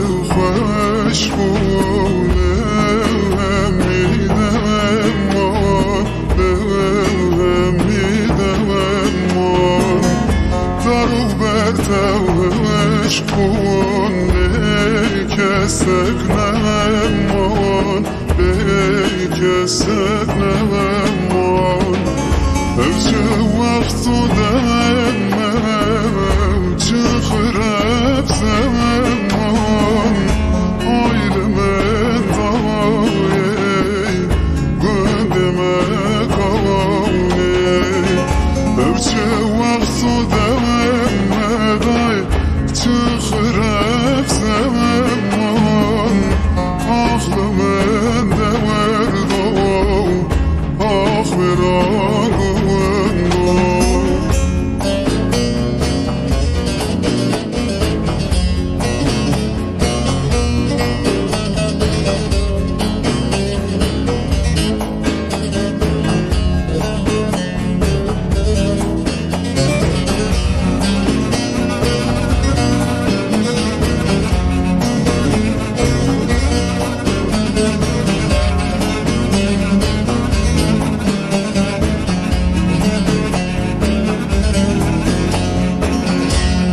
خوش بونه میدم من بهم میدم من درو برتوش بونه کسک نمان بی کسک نمان چه وقت دمم چه خراب زمان آیل من دایی گند مکانی چه وقت دمم دایی چه خراب زمان آخل من دمردو آخ میرانگو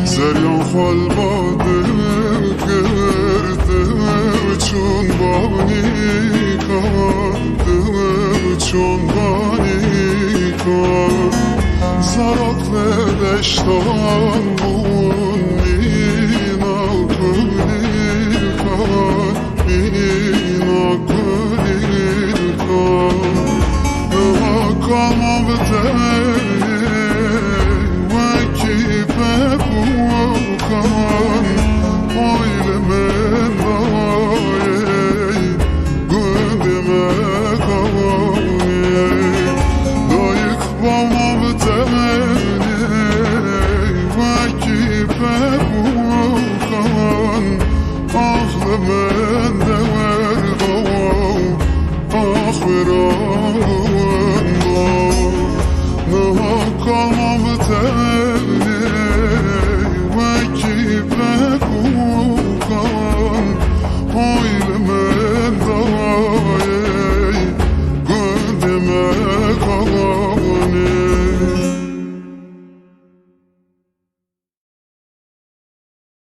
زریان خال باده کرده چون بانی کرده چون بانی کرد زرق دشتان بون مینا کلیل کن مینا کلیل کن کامو بده